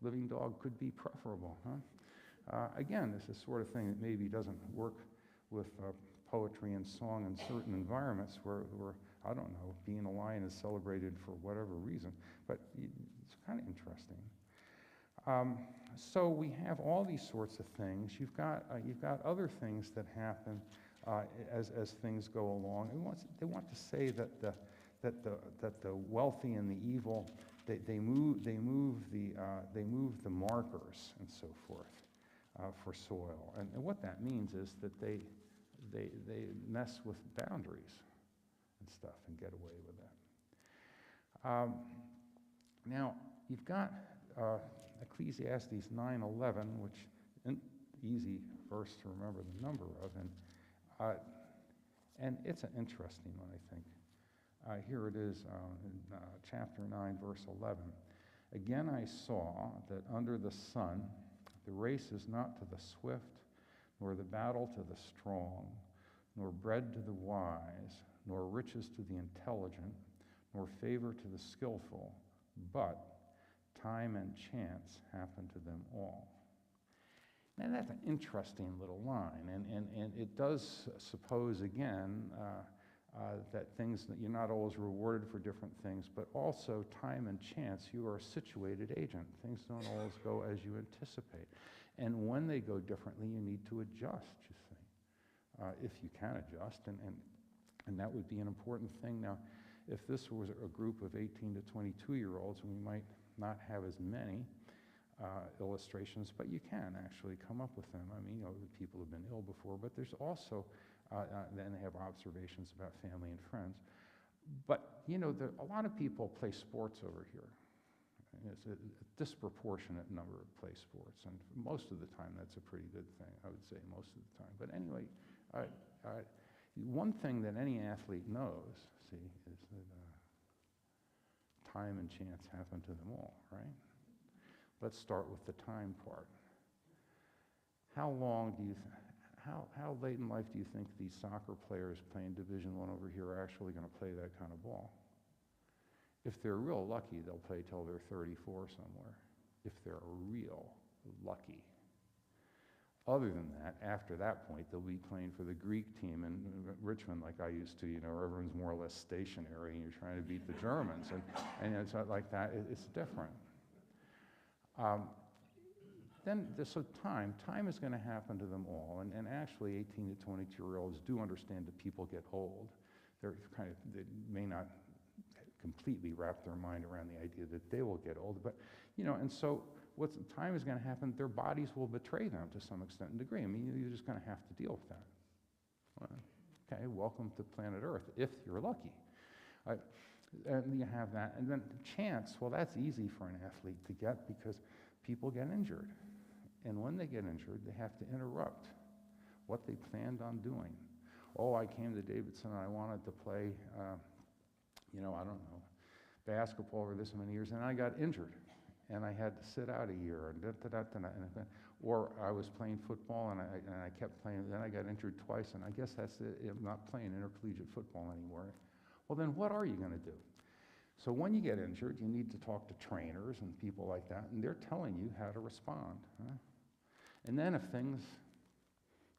Living dog could be preferable, huh? Again, this is the sort of thing that maybe doesn't work with poetry and song in certain environments where, I don't know, being a lion is celebrated for whatever reason, but it's kind of interesting. So we have all these sorts of things. You've got other things that happen as things go along. They want to say that the wealthy and the evil, they move the markers and so forth for soil. And what that means is that they mess with boundaries and stuff and get away with that. Now, you've got Ecclesiastes 9:11, which an easy verse to remember the number of, and it's an interesting one, I think. Here it is in chapter 9, verse 11. Again I saw that under the sun the race is not to the swift, nor the battle to the strong, nor bread to the wise, nor riches to the intelligent, nor favor to the skillful, but time and chance happen to them all. Now that's an interesting little line, and it does suppose, again, that things, that you're not always rewarded for different things, but also time and chance. You are a situated agent. Things don't always go as you anticipate. And when they go differently, you need to adjust, you see, if you can adjust, and that would be an important thing. Now, if this was a group of 18 to 22-year-olds, we might not have as many illustrations, but you can actually come up with them. I mean, you know, people have been ill before, but there's also, then they have observations about family and friends. But, you know, a lot of people play sports over here. It's a disproportionate number of play sports, and most of the time that's a pretty good thing, I would say, most of the time. But anyway, one thing that any athlete knows, see, is that time and chance happen to them all, right? Let's start with the time part. How late in life do you think these soccer players playing Division I over here are actually going to play that kind of ball? If they're real lucky, they'll play till they're 34 somewhere, if they're real lucky. Other than that, after that point, they'll be playing for the Greek team in Richmond like I used to, you know, where everyone's more or less stationary and you're trying to beat the Germans. And it's not like that, it's different. So time is going to happen to them all. And actually 18 to 22-year-olds do understand that people get old. They may not completely wrap their mind around the idea that they will get old, but, you know, and so time is going to happen, their bodies will betray them to some extent and degree. I mean, you're just going to have to deal with that. Well, okay, welcome to planet Earth, if you're lucky. And you have that. And then chance, well, that's easy for an athlete to get because people get injured. And when they get injured, they have to interrupt what they planned on doing. Oh, I came to Davidson and I wanted to play, you know, I don't know, basketball over this many years, and I got injured. And I had to sit out a year, or I was playing football and I kept playing, then I got injured twice, and I guess that's it, I'm not playing intercollegiate football anymore. Well, then what are you going to do? So when you get injured, you need to talk to trainers and people like that, and they're telling you how to respond. Huh? And then if things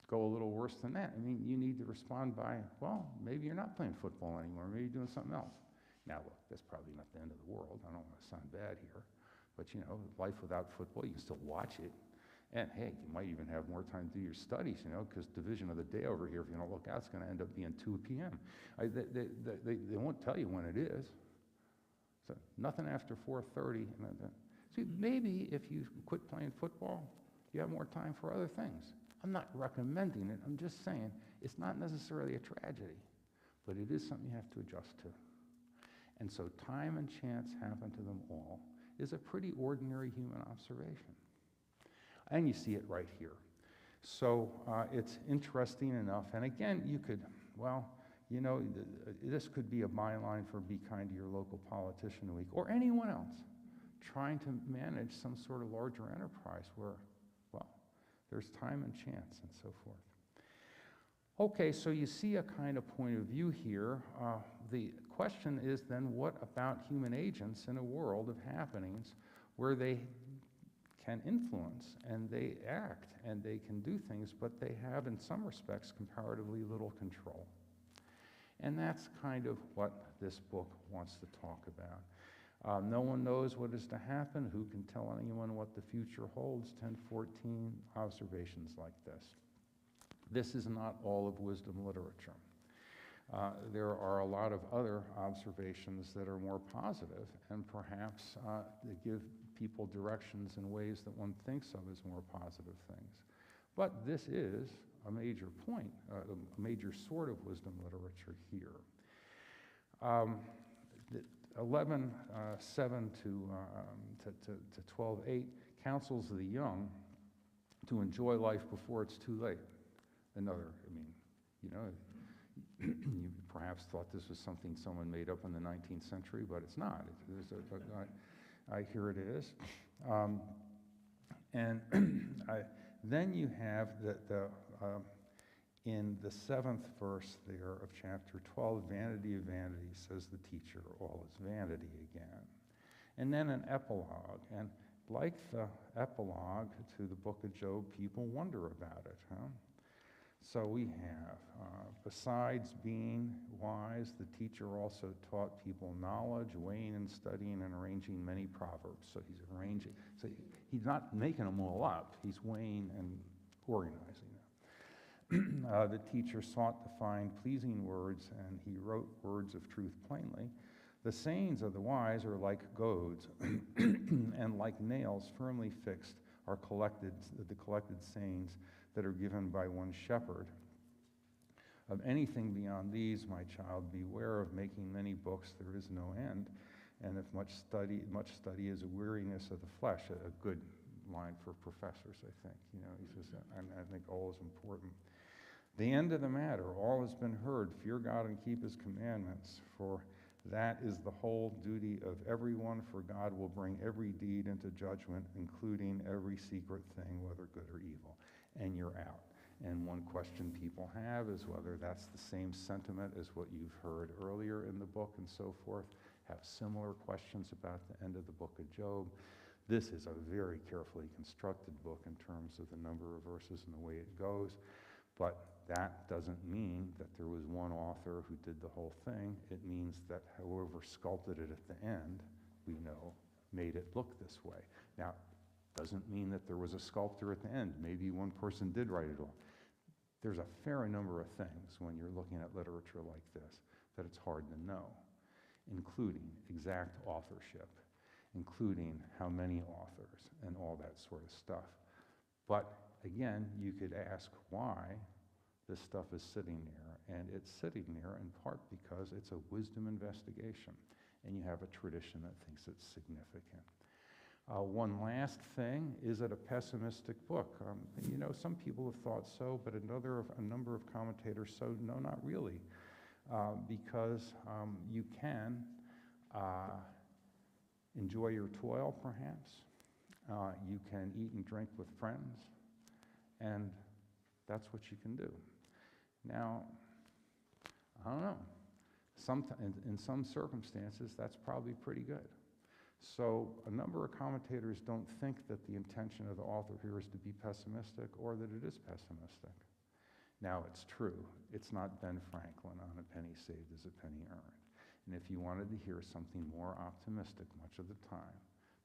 go a little worse than that, I mean, you need to respond by, well, maybe you're not playing football anymore, maybe you're doing something else. Now, look, that's probably not the end of the world. I don't want to sound bad here. But, you know, life without football, you can still watch it. And, hey, you might even have more time to do your studies, you know, because division of the day over here, if you don't look out, it's going to end up being 2 p.m. They won't tell you when it is. So nothing after 4:30. See, maybe if you quit playing football, you have more time for other things. I'm not recommending it. I'm just saying it's not necessarily a tragedy, but it is something you have to adjust to. And so time and chance happen to them all is a pretty ordinary human observation. And you see it right here. So it's interesting enough. And again, you could, well, you know, this could be a byline for Be Kind to Your Local Politician Week, or anyone else trying to manage some sort of larger enterprise where, well, there's time and chance and so forth. Okay, so you see a kind of point of view here. The question is then, what about human agents in a world of happenings where they can influence and they act and they can do things, but they have, in some respects, comparatively little control? And that's kind of what this book wants to talk about. No one knows what is to happen. Who can tell anyone what the future holds? 1014 observations like this. This is not all of wisdom literature. There are a lot of other observations that are more positive and perhaps they give people directions in ways that one thinks of as more positive things. But this is a major point, a major sort of wisdom literature here. 11:7 to 12:8 counsels the young to enjoy life before it's too late. Another, I mean, you know, you perhaps thought this was something someone made up in the 19th century, but it's not. Here it is. And then you have in the 7th verse there of chapter 12, vanity of vanities, says the teacher, all is vanity again. And then an epilogue. And like the epilogue to the book of Job, people wonder about it, huh? So we have, besides being wise, the teacher also taught people knowledge, weighing and studying and arranging many proverbs. So he's arranging. So he's not making them all up. He's weighing and organizing them. The teacher sought to find pleasing words, and he wrote words of truth plainly. The sayings of the wise are like goads, and like nails firmly fixed are the collected sayings that are given by one shepherd. Of anything beyond these, my child, beware of making many books. There is no end. And if much study is a weariness of the flesh. A good line for professors, I think. You know, he says, and I think all is important. The end of the matter, all has been heard. Fear God and keep his commandments, for that is the whole duty of everyone, for God will bring every deed into judgment, including every secret thing, whether good or evil. And you're out. And one question people have is whether that's the same sentiment as what you've heard earlier in the book and so forth. Have similar questions about the end of the book of Job. This is a very carefully constructed book in terms of the number of verses and the way it goes. But that doesn't mean that there was one author who did the whole thing. It means that whoever sculpted it at the end, we know, made it look this way. Now, doesn't mean that there was a sculptor at the end. Maybe one person did write it all. There's a fair number of things when you're looking at literature like this that it's hard to know, including exact authorship, including how many authors, and all that sort of stuff. But again, you could ask why this stuff is sitting there, and it's sitting there in part because it's a wisdom investigation, and you have a tradition that thinks it's significant. One last thing, is it a pessimistic book? You know, some people have thought so, but a number of commentators so, no, not really, because you can enjoy your toil, perhaps. You can eat and drink with friends, and that's what you can do. Now, I don't know. In some circumstances, that's probably pretty good. So a number of commentators don't think that the intention of the author here is to be pessimistic or that it is pessimistic. Now, it's true. It's not Ben Franklin on A Penny Saved is a Penny Earned. And if you wanted to hear something more optimistic much of the time,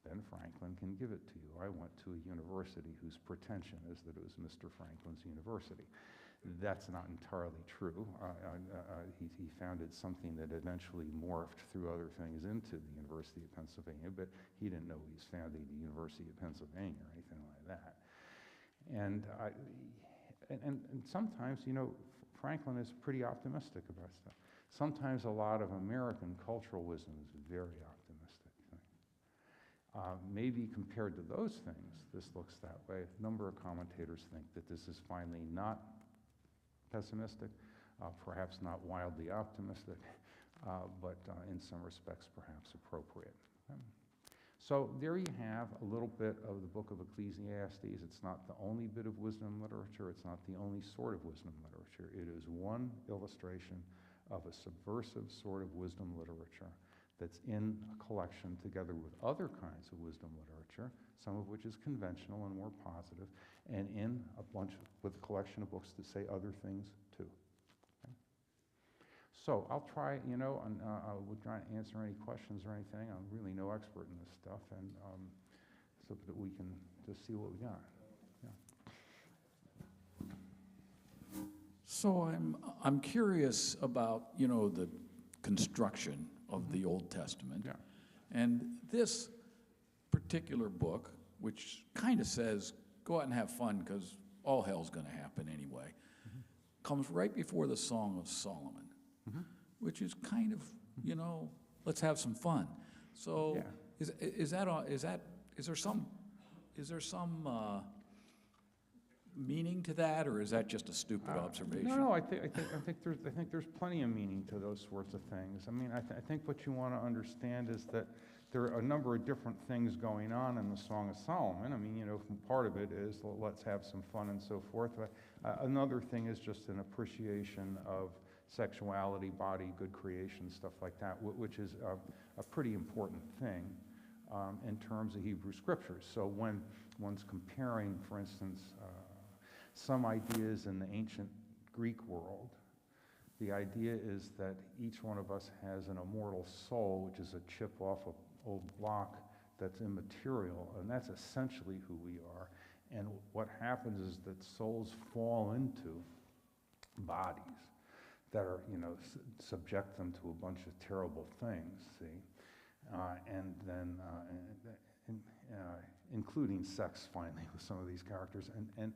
Ben Franklin can give it to you. I went to a university whose pretension is that it was Mr. Franklin's university. That's not entirely true. He founded something that eventually morphed through other things into the University of Pennsylvania, but he didn't know he was founding the University of Pennsylvania or anything like that. And sometimes, you know, Franklin is pretty optimistic about stuff. Sometimes a lot of American cultural wisdom is very optimistic. Maybe compared to those things, this looks that way. A number of commentators think that this is finally not pessimistic, perhaps not wildly optimistic, but in some respects perhaps appropriate. So there you have a little bit of the book of Ecclesiastes. It's not the only bit of wisdom literature. It's not the only sort of wisdom literature. It is one illustration of a subversive sort of wisdom literature that's in a collection together with other kinds of wisdom literature, some of which is conventional and more positive, and in a bunch with a collection of books that say other things too. Okay? So I'll try, and we'll try to answer any questions or anything. I'm really no expert in this stuff, and so that we can just see what we got. Yeah. So I'm curious about, the construction of the Old Testament. Yeah. And this particular book, which kind of says, go out and have fun because all hell's going to happen anyway, comes right before the Song of Solomon, which is kind of, let's have some fun. So Yeah. is there some meaning to that, or is that just a stupid observation? No, I think there's plenty of meaning to those sorts of things. I mean, I think what you want to understand is that there are a number of different things going on in the Song of Solomon. I mean, part of it is let's have some fun and so forth. But another thing is just an appreciation of sexuality, body, good creation, stuff like that, which is a pretty important thing in terms of Hebrew scriptures. So when one's comparing, for instance, some ideas in the ancient Greek world, the idea is that each one of us has an immortal soul, which is a chip off an old block that's immaterial, and that's essentially who we are. And what happens is that souls fall into bodies that are, subject them to a bunch of terrible things, see? And then including sex, finally, with some of these characters, and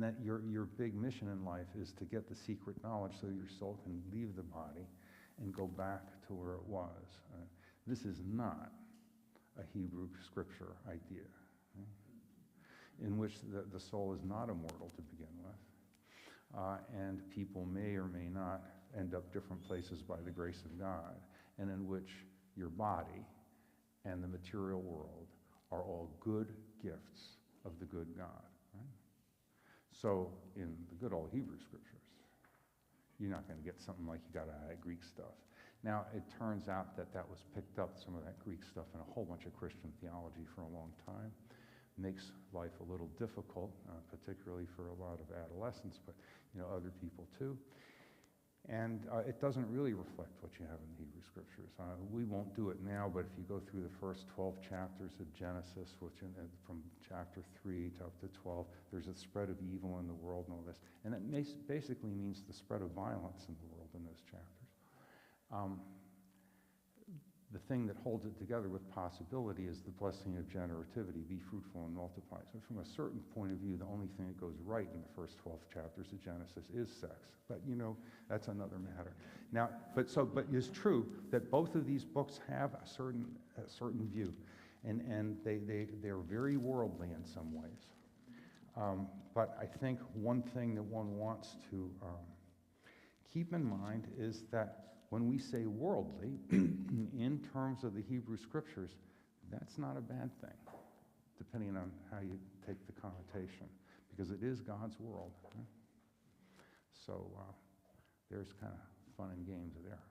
that your big mission in life is to get the secret knowledge so your soul can leave the body and go back to where it was. This is not a Hebrew scripture idea, in which the soul is not immortal to begin with, and people may or may not end up different places by the grace of God, and in which your body and the material world are all good gifts of the good God. Right? So in the good old Hebrew scriptures, you're not going to get something like you got out of Greek stuff. Now, it turns out that was picked up, some of that Greek stuff, in a whole bunch of Christian theology for a long time. Makes life a little difficult, particularly for a lot of adolescents, but other people too. And it doesn't really reflect what you have in the Hebrew scriptures. We won't do it now, but if you go through the first 12 chapters of Genesis, which from chapter 3 to up to 12, there's a spread of evil in the world and all this. And it basically means the spread of violence in the world in those chapters. The thing that holds it together with possibility is the blessing of generativity, be fruitful and multiply. So from a certain point of view, the only thing that goes right in the first 12 chapters of Genesis is sex. But that's another matter. Now, but it's true that both of these books have a certain view, and they're very worldly in some ways. But I think one thing that one wants to keep in mind is that when we say worldly, in terms of the Hebrew scriptures, that's not a bad thing, depending on how you take the connotation, because it is God's world. Right? So there's kind of fun and games there.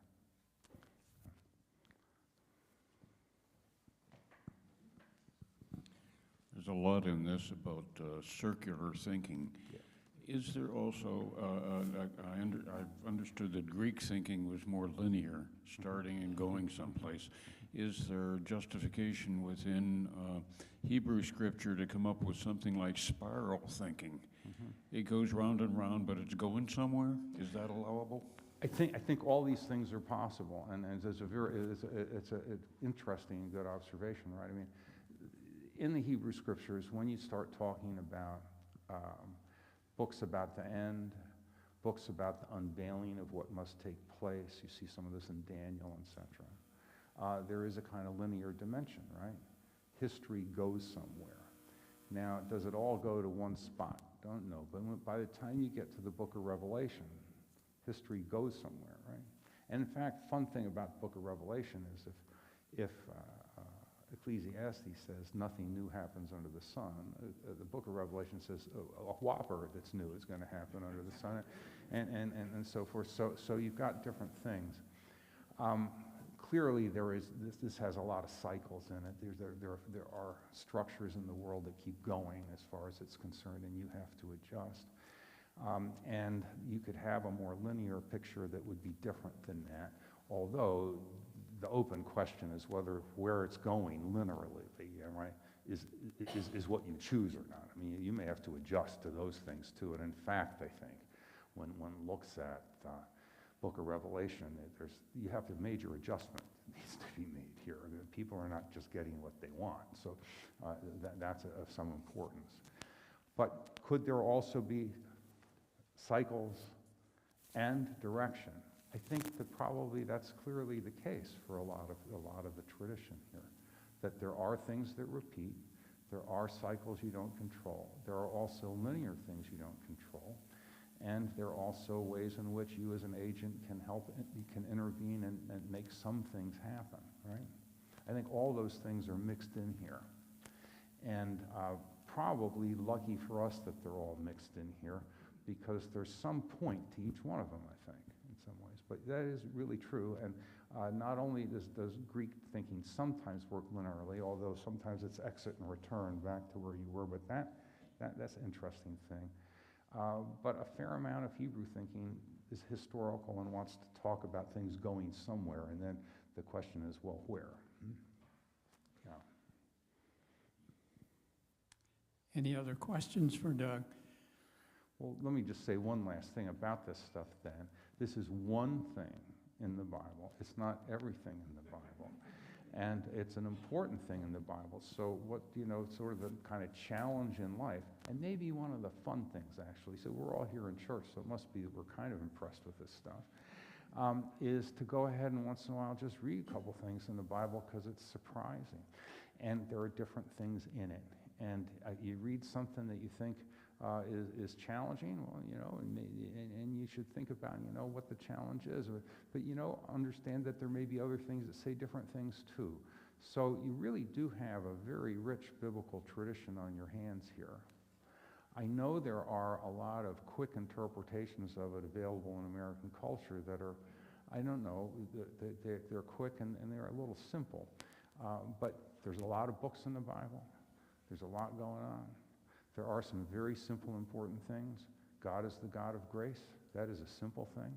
There's a lot in this about circular thinking. Yeah. Is there also, I've understood that Greek thinking was more linear, starting and going someplace. Is there justification within Hebrew scripture to come up with something like spiral thinking? It goes round and round, but it's going somewhere? Is that allowable? I think all these things are possible, and it's an interesting and good observation, right? I mean, in the Hebrew scriptures, when you start talking about books about the end, books about the unveiling of what must take place. You see some of this in Daniel, etc. There is a kind of linear dimension, right? History goes somewhere. Now, does it all go to one spot? Don't know. But by the time you get to the book of Revelation, history goes somewhere, right? And in fact, fun thing about the book of Revelation is if Ecclesiastes says nothing new happens under the sun, the book of Revelation says a whopper that's new is going to happen under the sun, and so forth. So you've got different things. Clearly, this has a lot of cycles in it. There are structures in the world that keep going as far as it's concerned, and you have to adjust. And you could have a more linear picture that would be different than that, although the open question is where it's going linearly, right, is what you choose or not. I mean, you may have to adjust to those things too. And in fact, I think when one looks at Book of Revelation, you have a major adjustment that needs to be made here. I mean, people are not just getting what they want, so that's of some importance. But could there also be cycles and direction? I think that probably that's clearly the case for a lot of the tradition here, that there are things that repeat, there are cycles you don't control, there are also linear things you don't control, and there are also ways in which you as an agent can help, you can intervene and make some things happen, right? I think all those things are mixed in here, and probably lucky for us that they're all mixed in here, because there's some point to each one of them, I think, in some ways. But that is really true, and not only does Greek thinking sometimes work linearly, although sometimes it's exit and return back to where you were, but that's an interesting thing. But a fair amount of Hebrew thinking is historical and wants to talk about things going somewhere, and then the question is, well, where? Yeah. Any other questions for Doug? Well, let me just say one last thing about this stuff then. This is one thing in the Bible. It's not everything in the Bible. And it's an important thing in the Bible. So what, sort of the kind of challenge in life, and maybe one of the fun things actually, so we're all here in church, so it must be that we're kind of impressed with this stuff, is to go ahead and once in a while just read a couple things in the Bible because it's surprising. And there are different things in it. And you read something that you think is challenging, well, and you should think about, what the challenge is. But, understand that there may be other things that say different things too. So you really do have a very rich biblical tradition on your hands here. I know there are a lot of quick interpretations of it available in American culture that are, I don't know, they're quick and they're a little simple. But there's a lot of books in the Bible. There's a lot going on. There are some very simple, important things. God is the God of grace. That is a simple thing.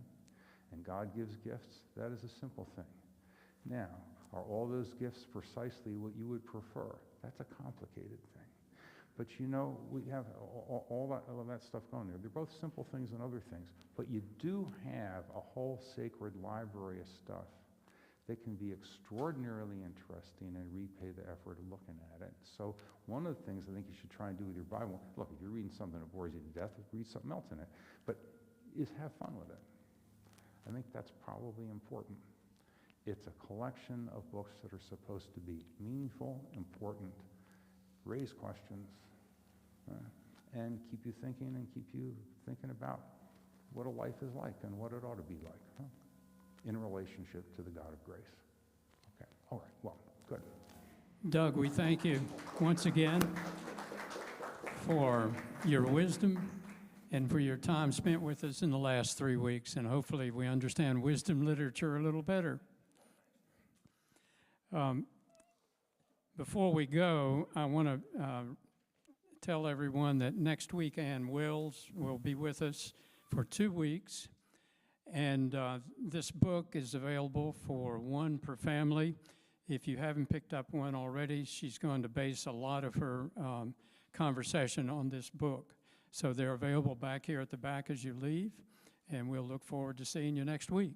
And God gives gifts. That is a simple thing. Now, are all those gifts precisely what you would prefer? That's a complicated thing. But we have all of that stuff going there. They're both simple things and other things. But you do have a whole sacred library of stuff that can be extraordinarily interesting and repay the effort of looking at it. So one of the things I think you should try and do with your Bible, look, if you're reading something that bores you to death, read something else in it. But is have fun with it. I think that's probably important. It's a collection of books that are supposed to be meaningful, important, raise questions, and keep you thinking and keep you thinking about what a life is like and what it ought to be like. In relationship to the God of grace. Okay, all right, well, good. Doug, we thank you once again for your wisdom and for your time spent with us in the last 3 weeks, and hopefully we understand wisdom literature a little better. Before we go, I want to tell everyone that next week Ann Wills will be with us for 2 weeks. And this book is available for one per family. If you haven't picked up one already, she's going to base a lot of her conversation on this book. So they're available back here at the back as you leave, and we'll look forward to seeing you next week.